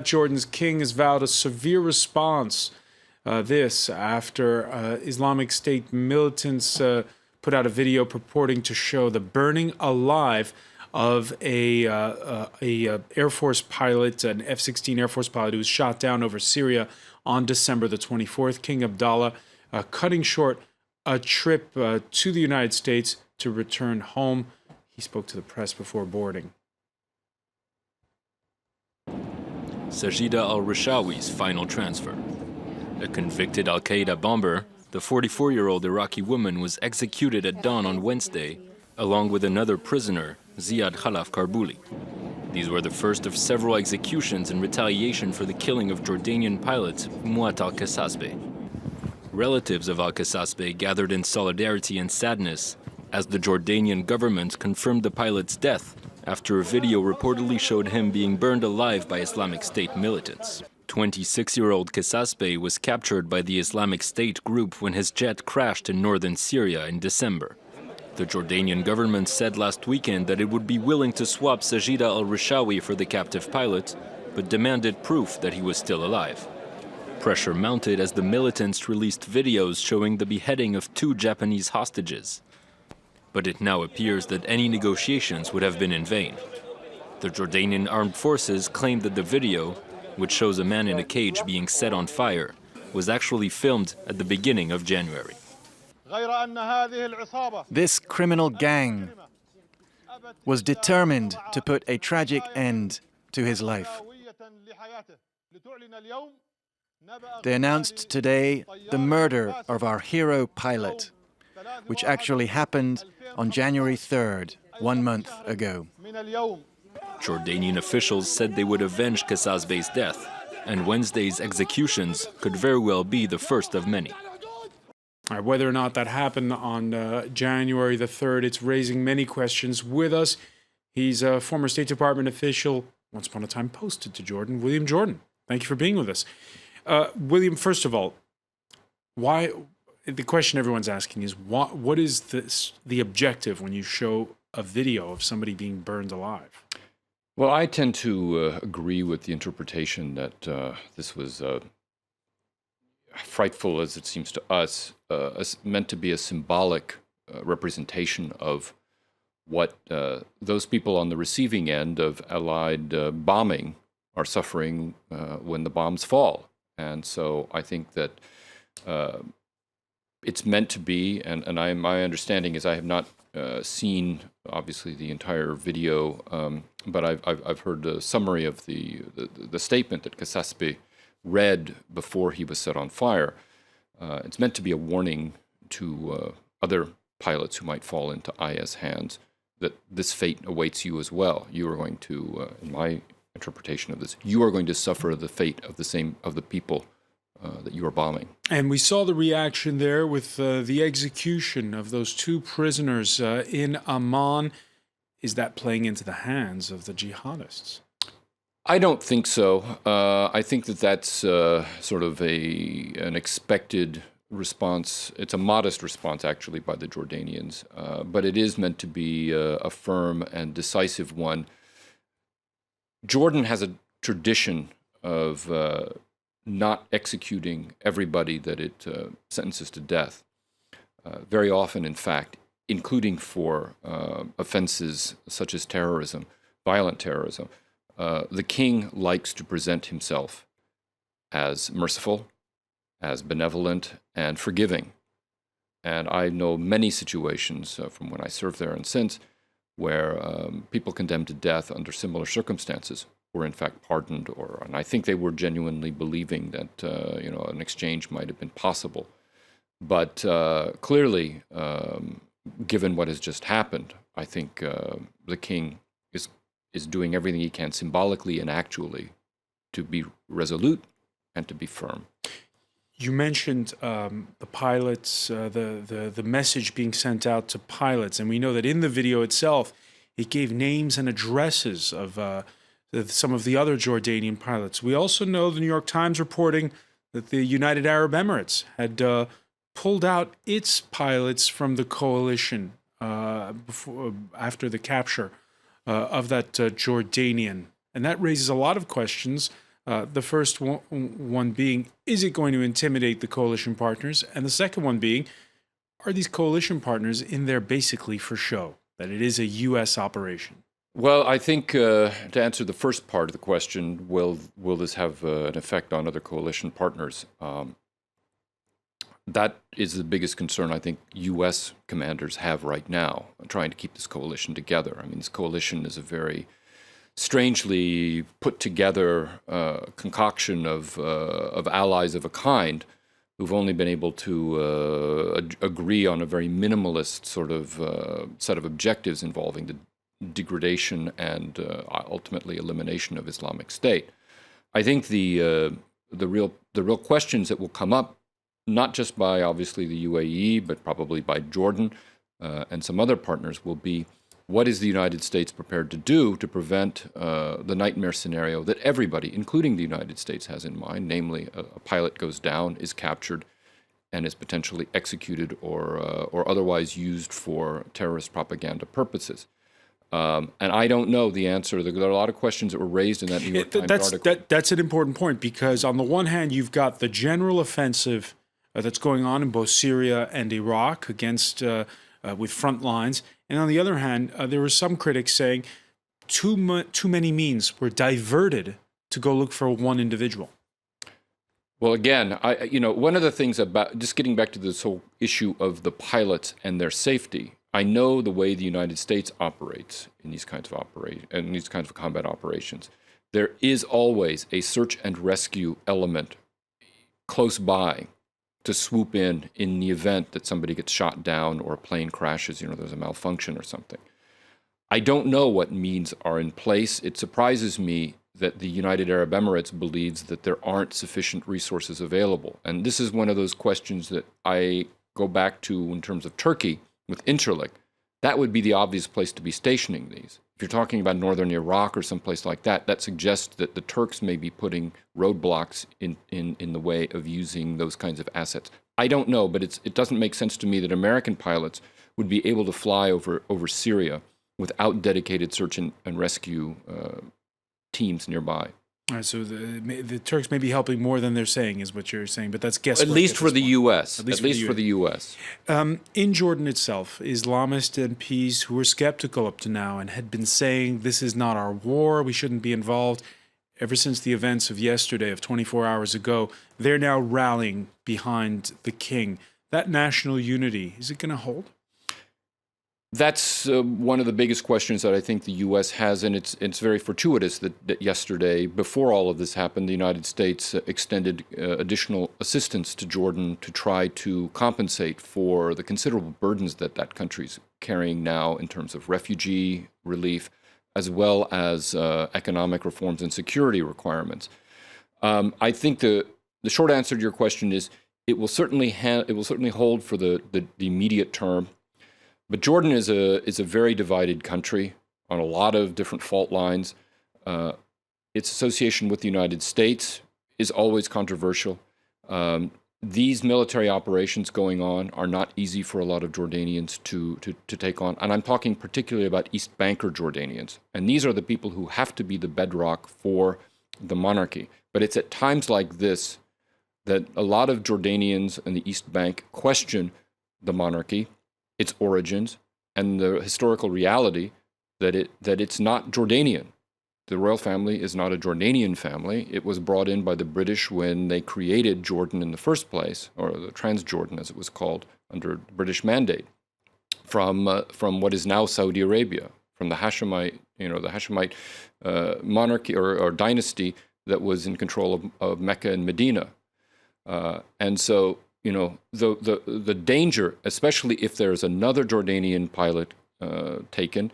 Jordan's king has vowed a severe response. This after Islamic State militants put out a video purporting to show the burning alive of a Air Force pilot, an F-16 Air Force pilot who was shot down over Syria on December the 24th. King Abdallah cutting short a trip to the United States to return home. He spoke to the press before boarding. Sajida al-Rishawi's final transfer. A convicted al-Qaeda bomber, the 44-year-old Iraqi woman was executed at dawn on Wednesday, along with another prisoner, Ziad Khalaf Karbuli. These were the first of several executions in retaliation for the killing of Jordanian pilot Muat al-Kasasbeh. Relatives of al-Kasasbeh gathered in solidarity and sadness as the Jordanian government confirmed the pilot's death after a video reportedly showed him being burned alive by Islamic State militants. 26-year-old Kasasbeh was captured by the Islamic State group when his jet crashed in northern Syria in December. The Jordanian government said last weekend that it would be willing to swap Sajida al-Rishawi for the captive pilot, but demanded proof that he was still alive. Pressure mounted as the militants released videos showing the beheading of 2 Japanese hostages. But it now appears that any negotiations would have been in vain. The Jordanian armed forces claimed that the video, which shows a man in a cage being set on fire, was actually filmed at the beginning of January. This criminal gang was determined to put a tragic end to his life. They announced today the murder of our hero pilot, which actually happened on January 3rd, 1 month ago. Jordanian officials said they would avenge Kasasbeh's death, and Wednesday's executions could very well be the first of many. Whether or not that happened on January the 3rd, it's raising many questions. With us, he's a former State Department official, once upon a time posted to Jordan, William Jordan. Thank you for being with us. William, first of all, why? The question everyone's asking is, what is the objective when you show a video of somebody being burned alive? Well, I tend to agree with the interpretation that this was frightful as it seems to us, meant to be a symbolic representation of what those people on the receiving end of Allied bombing are suffering when the bombs fall. And so I think that it's meant to be, and my understanding is I have not seen, obviously, the entire video, but I've heard a summary of the statement that Kasasbeh read before he was set on fire. It's meant to be a warning to other pilots who might fall into IS hands that this fate awaits you as well. You are going to, in my interpretation of this, you are going to suffer the fate of the people that you are bombing. And we saw the reaction there with the execution of those 2 prisoners in Amman. Is that playing into the hands of the jihadists? I don't think so. I think that that's sort of an expected response. It's a modest response, actually, by the Jordanians, but it is meant to be a firm and decisive one. Jordan has a tradition of not executing everybody that it sentences to death. Very often, in fact, including for offenses such as terrorism, violent terrorism. The king likes to present himself as merciful, as benevolent, and forgiving. And I know many situations from when I served there and since where people condemned to death under similar circumstances were in fact pardoned, and I think they were genuinely believing that an exchange might have been possible. But clearly, given what has just happened, I think the king is doing everything he can symbolically and actually to be resolute and to be firm. You mentioned the pilots, the message being sent out to pilots, and we know that in the video itself, it gave names and addresses of some of the other Jordanian pilots. We also know the New York Times reporting that the United Arab Emirates had pulled out its pilots from the coalition after the capture of that Jordanian. And that raises a lot of questions The first one being, is it going to intimidate the coalition partners? And the second one being, are these coalition partners in there basically for show, that it is a U.S. operation? Well, I think to answer the first part of the question, will this have an effect on other coalition partners? That is the biggest concern I think U.S. commanders have right now, trying to keep this coalition together. I mean, this coalition is a very strangely put together concoction of allies of a kind who've only been able to agree on a very minimalist sort of set of objectives involving the degradation and ultimately elimination of Islamic State. I think the real questions that will come up, not just by obviously the UAE, but probably by Jordan and some other partners, will be, what is the United States prepared to do to prevent the nightmare scenario that everybody, including the United States, has in mind, namely a pilot goes down, is captured, and is potentially executed or otherwise used for terrorist propaganda purposes. And I don't know the answer. There are a lot of questions that were raised in that New York Times article. That's an important point, because on the one hand, you've got the general offensive that's going on in both Syria and Iraq against with front lines. And on the other hand, there were some critics saying too many means were diverted to go look for one individual. Well, again, one of the things about, just getting back to this whole issue of the pilots and their safety, I know the way the United States operates in these kinds of combat operations. There is always a search and rescue element close by to swoop in the event that somebody gets shot down or a plane crashes, there's a malfunction or something. I don't know what means are in place. It surprises me that the United Arab Emirates believes that there aren't sufficient resources available. And this is one of those questions that I go back to in terms of Turkey with Incirlik. That would be the obvious place to be stationing these. If you're talking about northern Iraq or someplace like that, that suggests that the Turks may be putting roadblocks in the way of using those kinds of assets. I don't know, but it doesn't make sense to me that American pilots would be able to fly over Syria without dedicated search and rescue teams nearby. All right, so the Turks may be helping more than they're saying, is what you're saying, but that's guesswork. At least for the U.S. At least for the U.S. In Jordan itself, Islamist MPs who were skeptical up to now and had been saying this is not our war, we shouldn't be involved, ever since the events of yesterday, of 24 hours ago, they're now rallying behind the king. That national unity, is it going to hold? That's one of the biggest questions that I think the U.S. has, and it's very fortuitous that yesterday, before all of this happened, the United States extended additional assistance to Jordan to try to compensate for the considerable burdens that country's carrying now in terms of refugee relief, as well as economic reforms and security requirements. I think the short answer to your question is it will certainly hold for the immediate term. But Jordan is a very divided country on a lot of different fault lines. Its association with the United States is always controversial. These military operations going on are not easy for a lot of Jordanians to take on. And I'm talking particularly about East Banker Jordanians. And these are the people who have to be the bedrock for the monarchy. But it's at times like this that a lot of Jordanians in the East Bank question the monarchy, its origins, and the historical reality that it's not Jordanian. The royal family is not a Jordanian family. It was brought in by the British when they created Jordan in the first place, or the Transjordan as it was called, under British mandate, from what is now Saudi Arabia, from the Hashemite monarchy or dynasty that was in control of Mecca and Medina, and so. The danger, especially if there's another Jordanian pilot taken,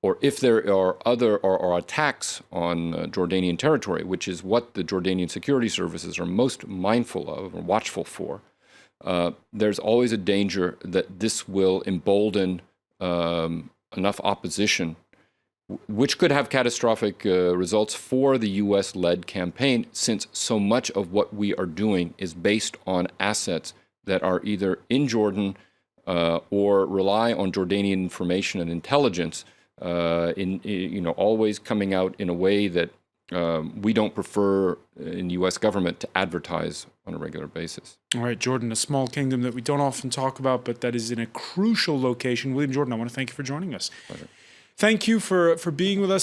or if there are other or attacks on Jordanian territory, which is what the Jordanian security services are most mindful of or watchful for, there's always a danger that this will embolden enough opposition, which could have catastrophic results for the U.S.-led campaign, since so much of what we are doing is based on assets that are either in Jordan or rely on Jordanian information and intelligence, always coming out in a way that we don't prefer in the U.S. government to advertise on a regular basis. All right, Jordan, a small kingdom that we don't often talk about, but that is in a crucial location. William Jordan, I want to thank you for joining us. Pleasure. Thank you for being with us.